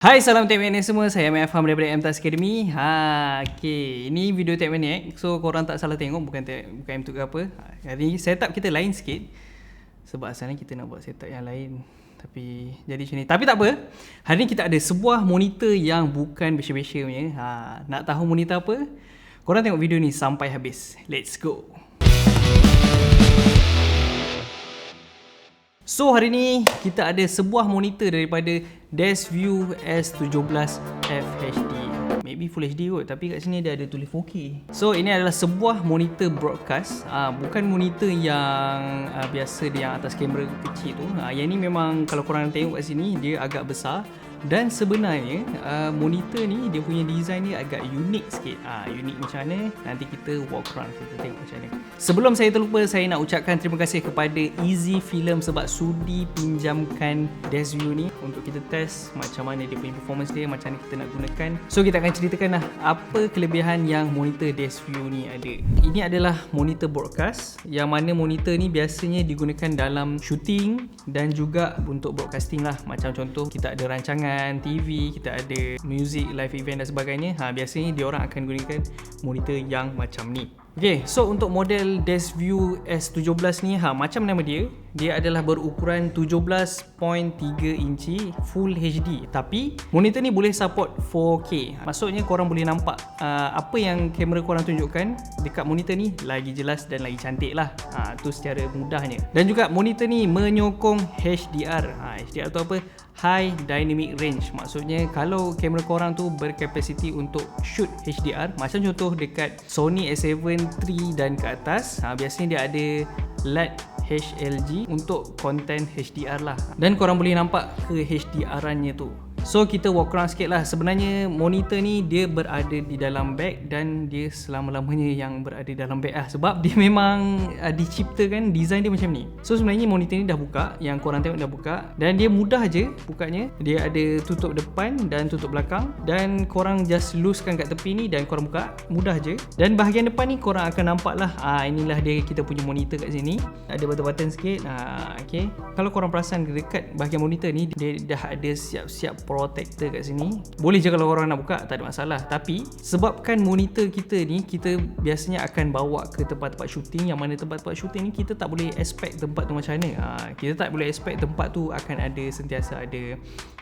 Hai, salam TechManiac semua. Saya Ahmad Afham daripada MTAS Academy. Okay. Ini video TechManiac. So, korang tak salah tengok, bukan M2 ke apa. Hari ni setup kita lain sikit. Sebab asalnya kita nak buat setup yang lain. Tapi, jadi macam ni. Tapi tak apa. Hari ni kita ada sebuah monitor yang bukan besar-besar punya. Nak tahu monitor apa? Korang tengok video ni sampai habis. Let's go. So hari ni kita ada sebuah monitor daripada DeskView S17 FHD. Maybe Full HD kot, tapi kat sini dia ada tulis 4K. So ini adalah sebuah monitor broadcast, bukan monitor yang biasa dia yang atas kamera kecil tu. Yang ni memang kalau korang tengok kat sini dia agak besar. Dan sebenarnya monitor ni dia punya design dia agak unik sikit. Unik macam mana? Nanti kita walk around, kita tengok macam mana. Sebelum saya terlupa, saya nak ucapkan terima kasih kepada Easy Film sebab sudi pinjamkan DeskView ni untuk kita test macam mana dia punya performance dia, macam mana kita nak gunakan. So kita akan ceritakan lah apa kelebihan yang monitor DeskView ni ada. Ini adalah monitor broadcast, yang mana monitor ni biasanya digunakan dalam shooting dan juga untuk broadcasting lah. Macam contoh kita ada rancangan TV, kita ada music, live event dan sebagainya. Biasanya diorang akan gunakan monitor yang macam ni. Okay, so untuk model DeskView S17 ni, macam nama dia, dia adalah berukuran 17.3 inci Full HD. Tapi monitor ni boleh support 4K. Maksudnya korang boleh nampak apa yang kamera korang tunjukkan dekat monitor ni lagi jelas dan lagi cantik lah. Tu secara mudahnya. Dan juga monitor ni menyokong HDR. HDR tu apa? High Dynamic Range. Maksudnya kalau kamera korang tu berkapasiti untuk shoot HDR, macam contoh dekat Sony A7 III dan ke atas, biasanya dia ada LED HLG untuk konten HDR lah. Dan korang boleh nampak ke HDR-annya tu. So kita walk around sikit lah. Sebenarnya monitor ni dia berada di dalam beg dan dia selama-lamanya yang berada dalam beg lah. Sebab dia memang diciptakan, design dia macam ni. So sebenarnya monitor ni dah buka, yang korang tengok dah buka. Dan dia mudah je bukanya. Dia ada tutup depan dan tutup belakang. Dan korang just loosekan kat tepi ni dan korang buka. Mudah je. Dan bahagian depan ni korang akan nampak lah. Inilah dia kita punya monitor kat sini. Ada button-button sikit. Okay. Kalau korang perasan dekat bahagian monitor ni, dia dah ada siap-siap protector kat sini. Boleh je kalau korang nak buka, tak ada masalah. Tapi sebabkan monitor kita ni, kita biasanya akan bawa ke tempat-tempat syuting, yang mana tempat-tempat syuting ni kita tak boleh expect tempat tu macam mana. Kita tak boleh expect tempat tu akan ada sentiasa ada,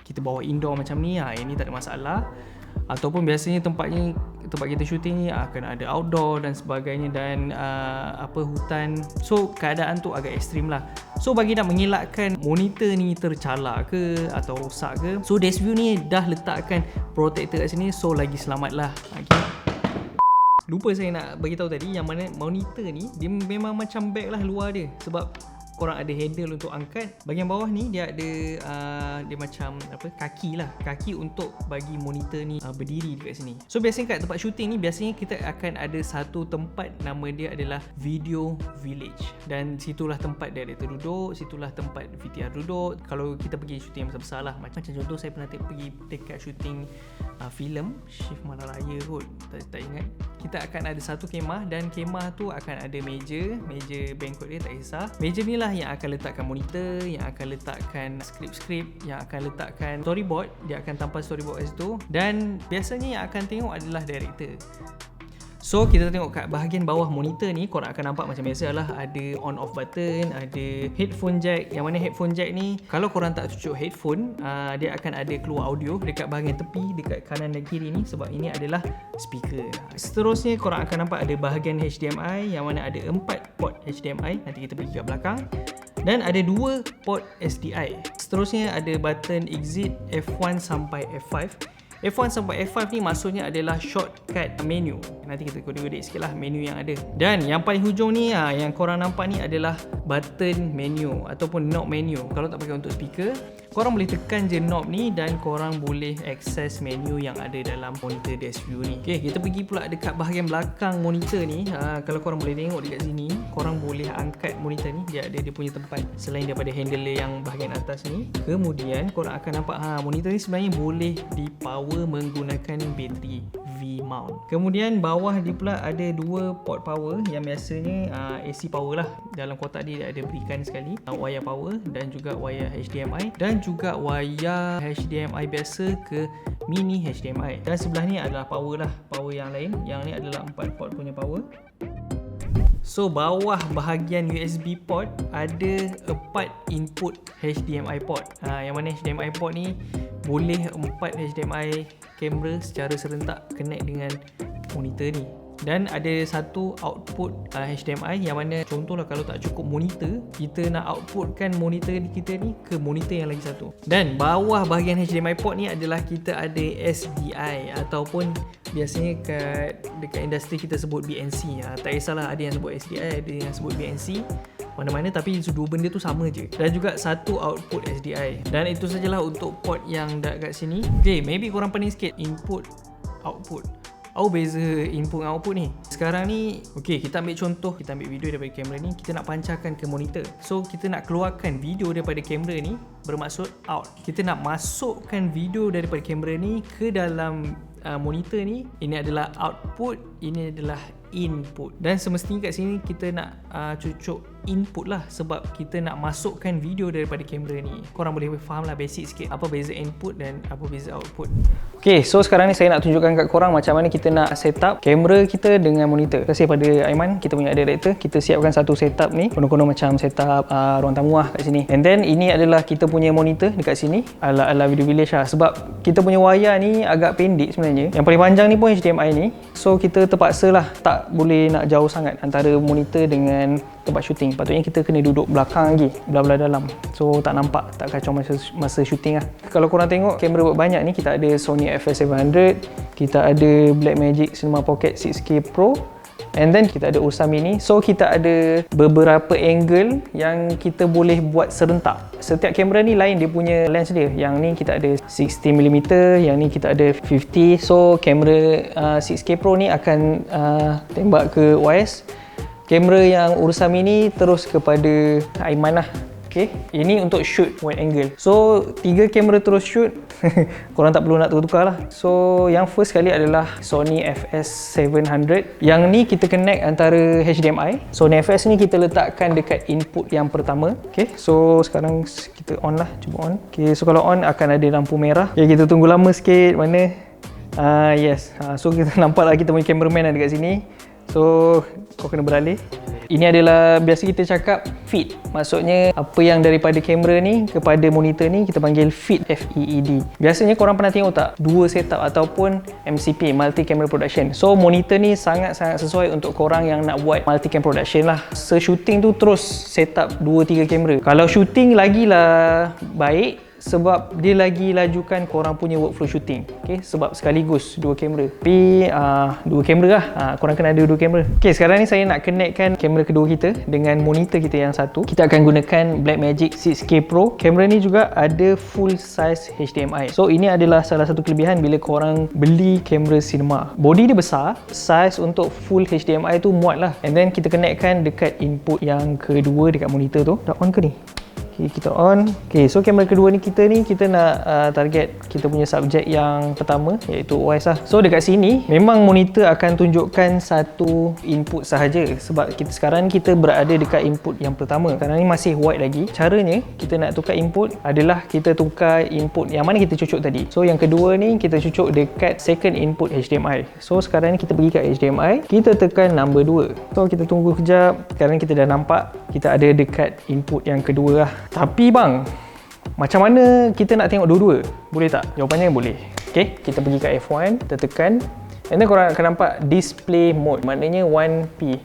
kita bawa indoor macam ni. Ini tak ada masalah. Ataupun biasanya tempat kita syuting ni akan ada outdoor dan sebagainya, dan hutan. So keadaan tu agak ekstrim lah. So bagi nak mengelakkan monitor ni tercalak ke atau rosak ke, so DeskView ni dah letakkan protector kat sini. So lagi selamat lah. Okay. Lupa saya nak bagi tahu tadi, yang mana monitor ni dia memang macam bag lah luar dia. Sebab korang ada handle untuk angkat. Bahagian bawah ni dia ada dia macam kaki lah, kaki untuk bagi monitor ni berdiri dekat sini. So biasanya kat tempat syuting ni, biasanya kita akan ada satu tempat, nama dia adalah Video Village. Dan situlah tempat director duduk, situlah tempat VTR duduk. Kalau kita pergi syuting yang besar-besar lah, macam contoh saya pernah pergi dekat syuting filem Shift Malaya kot, tak ingat. Kita akan ada satu kemah, dan kemah tu akan ada meja banquet dia, tak kisah. Meja ni lah yang akan letakkan monitor, yang akan letakkan skrip-skrip, yang akan letakkan storyboard. Dia akan tampal storyboard kat situ. Dan biasanya yang akan tengok adalah director. So kita tengok kat bahagian bawah monitor ni, korang akan nampak macam biasa lah, ada on off button, ada headphone jack. Yang mana headphone jack ni, kalau korang tak cucuk headphone, dia akan ada keluar audio dekat bahagian tepi, dekat kanan dan kiri ni, sebab ini adalah speaker. Seterusnya korang akan nampak ada bahagian HDMI, yang mana ada 4 port HDMI. Nanti kita pergi kat belakang. Dan ada 2 port SDI. Seterusnya ada button exit F1 sampai F5. F1 sampai F5 ni maksudnya adalah shortcut menu. Nanti kita godek-godek sikit lah menu yang ada. Dan yang paling hujung ni, yang korang nampak ni adalah button menu ataupun knob menu. Kalau tak pakai untuk speaker, korang boleh tekan je knob ni dan korang boleh access menu yang ada dalam monitor DeskView ni. Okay, kita pergi pula dekat bahagian belakang monitor ni. Kalau korang boleh tengok dekat sini, korang boleh angkat monitor ni. Dia ada dia punya tempat selain daripada handle yang bahagian atas ni. Kemudian korang akan nampak monitor ni sebenarnya boleh dipower menggunakan bateri V-mount. Kemudian bawah dia pula ada dua port power yang biasanya AC power lah. Dalam kotak dia ada berikan sekali wayar power dan juga wayar HDMI dan juga wayar HDMI biasa ke mini HDMI. Dan sebelah ni adalah power lah, power yang lain. Yang ni adalah 4 port punya power. So bawah bahagian USB port ada 4 input HDMI port. Yang mana HDMI port ni boleh 4 HDMI kamera secara serentak connect dengan monitor ni. Dan ada satu output HDMI yang mana contohlah kalau tak cukup monitor, kita nak outputkan monitor kita ni ke monitor yang lagi satu. Dan bawah bahagian HDMI port ni adalah kita ada SDI ataupun biasanya dekat industri kita sebut BNC. Tak kisahlah ada yang sebut SDI, ada yang sebut BNC, mana-mana, tapi dua benda tu sama je. Dan juga satu output SDI. Dan itu sajalah untuk port yang dekat sini. Okay, maybe korang pening sikit input output. Beza input dan output ni. Sekarang ni, okay, kita ambil contoh, kita ambil video daripada kamera ni, kita nak pancarkan ke monitor. So, kita nak keluarkan video daripada kamera ni, bermaksud out. Kita nak masukkan video daripada kamera ni ke dalam monitor ni. Ini adalah output, ini adalah input. Dan semestinya kat sini kita nak cucuk input lah, sebab kita nak masukkan video daripada kamera ni. Korang boleh faham lah basic sikit apa beza input dan apa beza output. Okay, so sekarang ni saya nak tunjukkan kat korang macam mana kita nak set up kamera kita dengan monitor. Terima kasih pada Aiman, kita punya director. Kita siapkan satu setup ni, konon-konon macam setup ruang tamu lah kat sini. And then ini adalah kita punya monitor dekat sini, ala Video Village lah. Sebab kita punya wayar ni agak pendek sebenarnya. Yang paling panjang ni pun HDMI ni. So kita terpaksa lah tak boleh nak jauh sangat antara monitor dengan tempat syuting. Patutnya kita kena duduk belakang lagi, belah-belah dalam. So tak nampak, tak kacau masa syuting lah. Kalau korang tengok kamera buat banyak ni, kita ada Sony FS700, kita ada Blackmagic Cinema Pocket 6K Pro, and then kita ada Ursa Mini. So kita ada beberapa angle yang kita boleh buat serentak. Setiap kamera ni lain dia punya lens dia. Yang ni kita ada 60mm, yang ni kita ada 50. So kamera 6K Pro ni akan tembak ke OIS. Kamera yang Ursa Mini terus kepada Aiman lah. Okay, ini untuk shoot wide angle. So 3 kamera terus shoot. Korang tak perlu nak tukar-tukar lah. So yang first sekali adalah Sony FS700. Yang ni kita connect antara HDMI. Sony FS ni kita letakkan dekat input yang pertama. Okay, so sekarang kita on lah, cuba on. Okay, so kalau on akan ada lampu merah. Okay, kita tunggu lama sikit. Mana? Yes. So kita nampak lah kita punya cameraman ada dekat sini. So kau kena beralih. Ini adalah biasa kita cakap feed. Maksudnya apa yang daripada kamera ni kepada monitor ni kita panggil feed, FEED. Biasanya korang pernah tengok tak dua setup ataupun MCP, multi camera production. So monitor ni sangat-sangat sesuai untuk korang yang nak buat multi cam production lah. Se-shooting tu terus setup 2-3 kamera. Kalau shooting lagilah baik, sebab dia lagi lajukan korang punya workflow shooting. Okay, sebab sekaligus 2 kamera. Tapi 2 kamera lah, korang kena ada 2 kamera. Okay, sekarang ni saya nak connectkan kamera kedua kita dengan monitor kita yang satu. Kita akan gunakan Blackmagic 6K Pro. Kamera ni juga ada full size HDMI. So ini adalah salah satu kelebihan bila korang beli kamera cinema. Body dia besar, size untuk full HDMI tu muat lah. And then kita connectkan dekat input yang kedua dekat monitor tu. Dah on ke ni? Okay, kita on. Okay, so kamera kedua ni kita nak target kita punya subjek yang pertama, iaitu OIS lah. So dekat sini memang monitor akan tunjukkan satu input sahaja, sebab sekarang kita berada dekat input yang pertama. Sekarang ni masih white lagi. Caranya kita nak tukar input adalah kita tukar input yang mana kita cucuk tadi. So yang kedua ni kita cucuk dekat second input HDMI. So sekarang ni kita pergi kat HDMI, kita tekan number 2. So kita tunggu kejap. Sekarang kita dah nampak kita ada dekat input yang kedua lah. Tapi bang, macam mana kita nak tengok dua-dua? Boleh tak? Jawapannya boleh. Okay, kita pergi kat F1, kita tekan, and then korang akan nampak display mode. Maknanya 1P.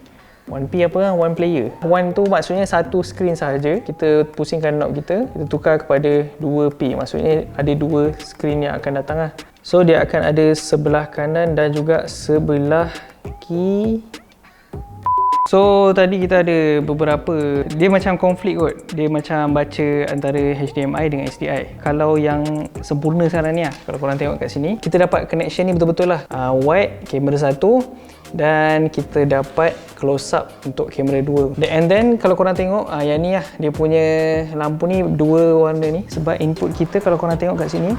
1P apa? One player. One tu maksudnya satu screen sahaja. Kita pusingkan knob kita tukar kepada 2P. Maksudnya ada 2 screen yang akan datang lah. So dia akan ada sebelah kanan dan juga sebelah kiri. So tadi kita ada beberapa, dia macam konflik kot. Dia macam baca antara HDMI dengan SDI. Kalau yang sempurna sekarang ni lah, kalau korang tengok kat sini, kita dapat connection ni betul-betul lah. Wide, kamera 1, dan kita dapat close up untuk kamera 2. And then kalau korang tengok, yang ni lah, dia punya lampu ni 2 warna ni. Sebab input kita kalau korang tengok kat sini,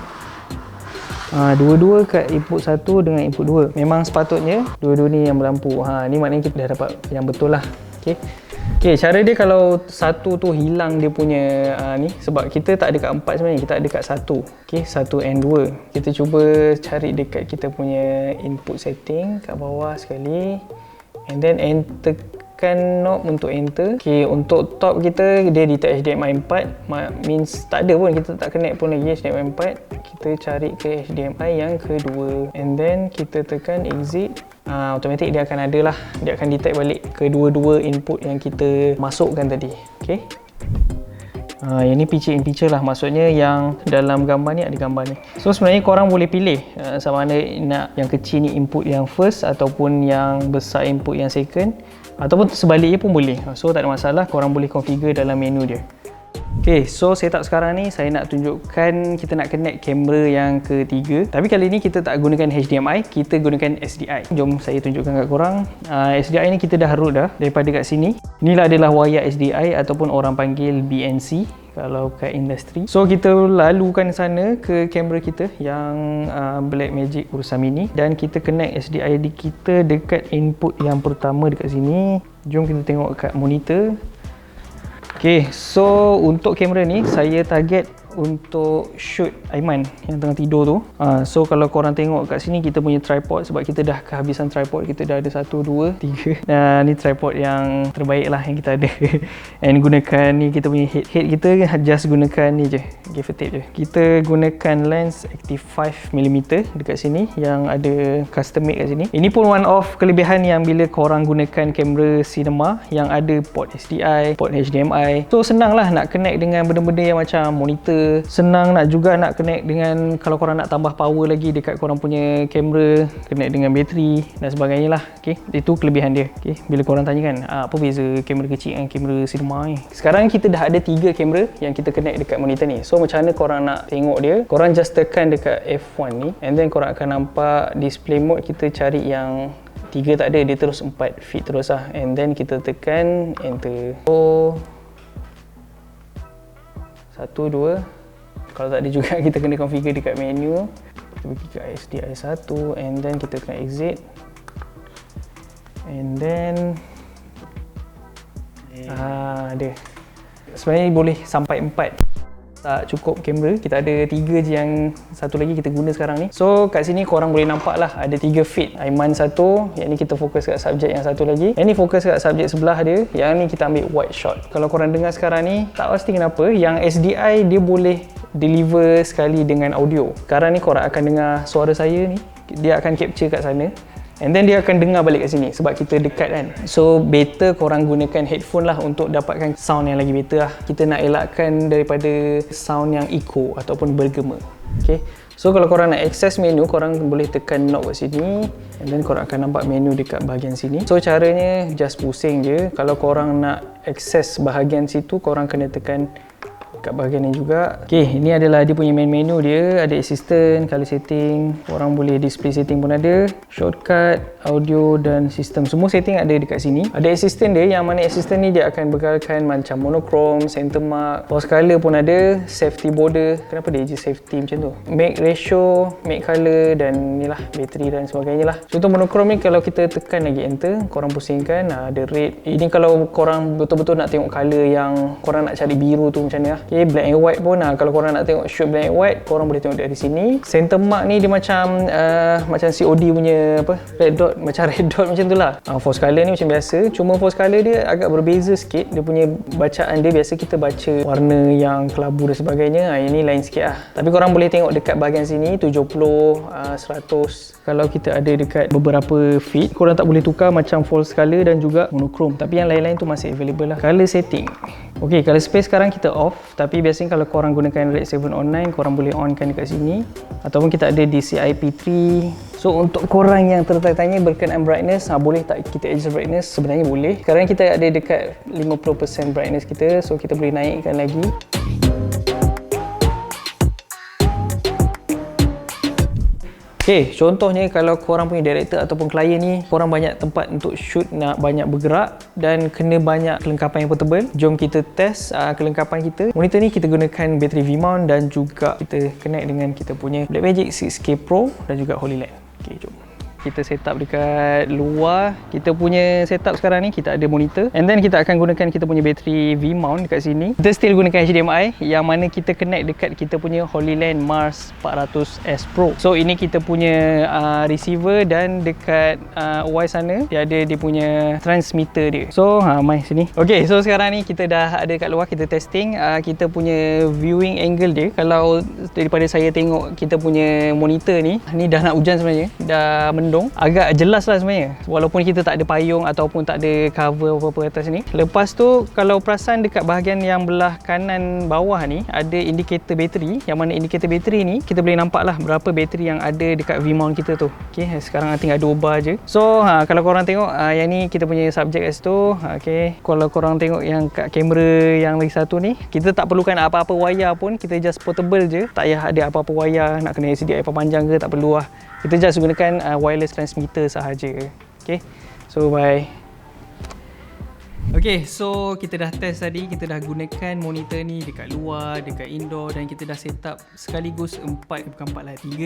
Dua-dua kat input 1 dengan input 2. Memang sepatutnya dua-dua ni yang berlampu. Ni maknanya kita dah dapat yang betul lah. Okay, cara dia kalau satu tu hilang dia punya ni, sebab kita tak ada kat 4 sebenarnya, kita ada kat 1. Okay, 1 and 2. Kita cuba cari dekat kita punya input setting kat bawah sekali, and then tekan knob untuk enter. Okay, untuk top kita dia detect HDMI 4, means tak ada pun, kita tak connect pun lagi HDMI 4. Kita cari ke HDMI yang kedua, and then kita tekan exit. Automatik dia akan ada lah, dia akan detect balik kedua-dua input yang kita masukkan tadi. Okay, yang ni picture in picture lah, maksudnya yang dalam gambar ni ada gambar ni. So sebenarnya korang boleh pilih sama ada nak yang kecil ni input yang first ataupun yang besar input yang second, ataupun sebaliknya pun boleh. So tak ada masalah, korang boleh configure dalam menu dia. Okay, so setup sekarang ni saya nak tunjukkan kita nak connect kamera yang ketiga. Tapi kali ni kita tak gunakan HDMI, kita gunakan SDI. Jom saya tunjukkan kat korang. SDI ni kita dah root dah daripada kat sini. Inilah adalah wayar SDI ataupun orang panggil BNC kalau kat industri. So kita lalukan sana ke kamera kita yang Blackmagic Ursa Mini, dan kita connect SDI kita dekat input yang pertama dekat sini. Jom kita tengok kat monitor. Okay, so untuk kamera ni saya target untuk shoot Aiman yang tengah tidur tu. So kalau korang tengok kat sini kita punya tripod, sebab kita dah kehabisan tripod, kita dah ada 1, 2, 3. Dan ni tripod yang terbaik lah yang kita ada. And gunakan ni kita punya head kita just gunakan ni je, gaffer tape je. Kita gunakan lens active 5mm dekat sini yang ada custom made kat sini. Ini pun one of kelebihan yang bila korang gunakan kamera cinema yang ada port SDI, port HDMI. So senang lah nak connect dengan benda-benda yang macam monitor, senang nak juga nak connect dengan, kalau korang nak tambah power lagi dekat korang punya kamera, connect dengan bateri dan sebagainya lah. Okay, itu kelebihan dia. Okay, bila korang tanya kan apa beza kamera kecil dengan kamera cinema ni, sekarang kita dah ada 3 kamera yang kita connect dekat monitor ni. So macam mana korang nak tengok dia, korang just tekan dekat F1 ni, and then korang akan nampak display mode. Kita cari yang 3 tak ada, dia terus 4 feet terus lah, and then kita tekan enter. So 1, 2. Kalau tak ada juga kita kena configure dekat menu. Kita pergi ke SDI 1, and then kita kena exit, and then ada. Sebenarnya boleh sampai 4. Tak cukup kamera, kita ada 3 je, yang satu lagi kita guna sekarang ni. So kat sini korang boleh nampak lah ada 3 feed. Aiman 1, yang ni kita fokus kat subjek yang satu lagi. Yang ni fokus kat subjek sebelah dia, yang ni kita ambil wide shot. Kalau korang dengar sekarang ni, tak pasti kenapa yang SDI dia boleh deliver sekali dengan audio. Sekarang ni korang akan dengar suara saya ni, dia akan capture kat sana, and then dia akan dengar balik kat sini sebab kita dekat kan. So better korang gunakan headphone lah untuk dapatkan sound yang lagi better lah. Kita nak elakkan daripada sound yang echo ataupun bergema. Okay, so kalau korang nak access menu, korang boleh tekan knob kat sini, and then korang akan nampak menu dekat bahagian sini. So caranya just pusing je. Kalau korang nak access bahagian situ, korang kena tekan kat bahagian ni juga. Okay, ini adalah dia punya main menu dia. Ada assistant, color setting, orang boleh display setting pun ada, shortcut, audio dan sistem. Semua setting ada dekat sini. Ada assistant dia, yang mana assistant ni dia akan bekalkan macam monochrome, center mark, force color pun ada, safety border. Kenapa dia je safety macam tu? Make ratio, make color, dan ni lah bateri dan sebagainya lah. Contoh monochrome ni kalau kita tekan lagi enter, korang pusingkan, ada red. Ini kalau korang betul-betul nak tengok color yang korang nak cari biru tu macam ni lah. Okay, black and white pun kalau korang nak tengok shoot black and white, korang boleh tengok dari sini. Center mark ni dia macam macam COD punya apa, red dot, macam red dot macam tu lah. Force color ni macam biasa, cuma force color dia agak berbeza sikit. Dia punya bacaan dia, biasa kita baca warna yang kelabu dan sebagainya. Ini lain sikit lah. Tapi korang boleh tengok dekat bahagian sini 70, 100. Kalau kita ada dekat beberapa feed, korang tak boleh tukar macam false color dan juga monochrome. Tapi yang lain-lain tu masih available lah. Color setting. Okay, color space sekarang kita off. Tapi biasanya kalau korang gunakan Red 7 online, korang boleh on kan dekat sini. Ataupun kita ada DCI-P3. So untuk korang yang tertanya berkenaan brightness, boleh tak kita adjust brightness? Sebenarnya boleh. Sekarang kita ada dekat 50% brightness kita. So kita boleh naikkan lagi. Okay, contohnya kalau korang punya director ataupun klien ni, korang banyak tempat untuk shoot, nak banyak bergerak dan kena banyak kelengkapan yang portable. Jom kita test kelengkapan kita. Monitor ni kita gunakan bateri V-mount dan juga kita connect dengan kita punya Blackmagic 6K Pro dan juga HoloLens. Okay, jom. Kita set up dekat luar. Kita punya setup sekarang ni, kita ada monitor and then kita akan gunakan kita punya bateri V-mount dekat sini. Kita still gunakan HDMI yang mana kita connect dekat kita punya HoloLens Mars 400S Pro. So ini kita punya receiver dan dekat Y sana dia ada dia punya transmitter dia. So mai sini. Okay, so sekarang ni kita dah ada kat luar, kita testing kita punya viewing angle dia. Kalau daripada saya tengok kita punya monitor ni dah nak hujan sebenarnya, dah mendung, agak jelas lah sebenarnya walaupun kita tak ada payung ataupun tak ada cover apa-apa atas ni. Lepas tu kalau perasan dekat bahagian yang belah kanan bawah ni ada indikator bateri, yang mana indikator bateri ni kita boleh nampak lah berapa bateri yang ada dekat V-mount kita tu. Okay, sekarang tinggal 2 bar je. So kalau korang tengok yang ni kita punya subject as tu. Okay, kalau korang tengok yang kat kamera yang lagi satu ni, kita tak perlukan apa-apa wayar pun, kita just portable je, tak payah ada apa-apa wayar, nak kena SDI panjang ke, tak perlu lah. Kita just gunakan wireless transmitter sahaja. Okay, so bye. Okay, so kita dah test tadi, kita dah gunakan monitor ni dekat luar, dekat indoor dan kita dah set up sekaligus 3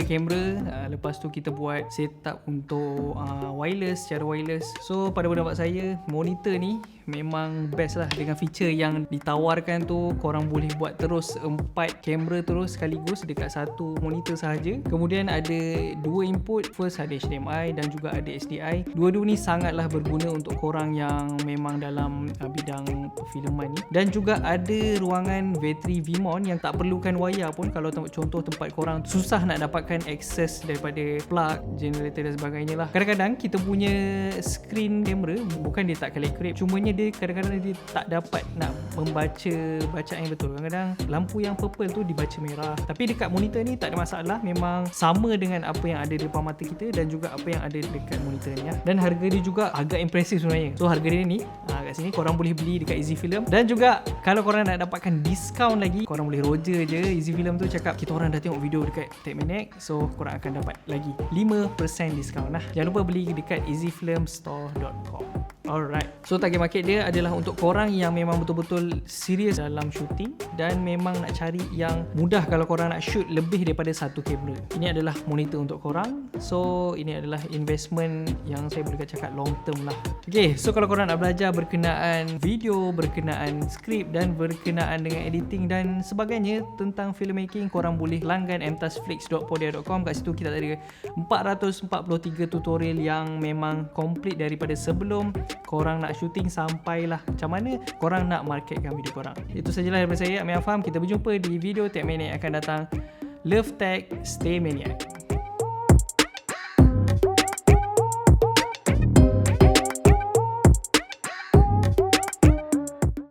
kamera. Lepas tu kita buat setup untuk wireless, secara wireless. So pada pendapat saya, monitor ni memang best lah dengan feature yang ditawarkan tu. Korang boleh buat terus 4 kamera terus sekaligus dekat satu monitor sahaja. Kemudian ada 2 input, first ada HDMI dan juga ada SDI. Dua-dua ni sangatlah berguna untuk korang yang memang dalam bidang perfilman ni. Dan juga ada ruangan bateri V-mount yang tak perlukan wayar pun. Kalau contoh tempat korang susah nak dapatkan akses daripada plug, generator dan sebagainya lah. Kadang-kadang kita punya screen kamera bukan dia tak accurate, cumanya dia kadang-kadang dia tak dapat nak membaca bacaan yang betul. Kadang-kadang lampu yang purple tu dibaca merah. Tapi dekat monitor ni tak ada masalah, memang sama dengan apa yang ada di depan mata kita dan juga apa yang ada dekat monitor ni. Dan harga dia juga agak impresif sebenarnya. So harga dia ni kat sini korang boleh beli dekat EasyFilm. Dan juga kalau korang nak dapatkan diskaun lagi, korang boleh roger je EasyFilm tu, cakap kita orang dah tengok video dekat Techmaniac, so korang akan dapat lagi 5% diskaun lah. Jangan lupa beli dekat easyfilmstore.com. Alright, so target market dia adalah untuk korang yang memang betul-betul serius dalam shooting dan memang nak cari yang mudah kalau korang nak shoot lebih daripada satu kamera. Ini adalah monitor untuk korang. So ini adalah investment yang saya boleh cakap long term lah. Okay, so kalau korang nak belajar berkenaan video, berkenaan skrip dan berkenaan dengan editing dan sebagainya tentang filmmaking, korang boleh langgan mtasflix.podia.com. Kat situ kita ada 443 tutorial yang memang complete daripada sebelum korang nak shooting sampailah macam mana korang nak marketkan video korang. Itu sajalah daripada saya, Amir Afham. Kita berjumpa di video Techmaniac akan datang. Love Tech, stay maniac.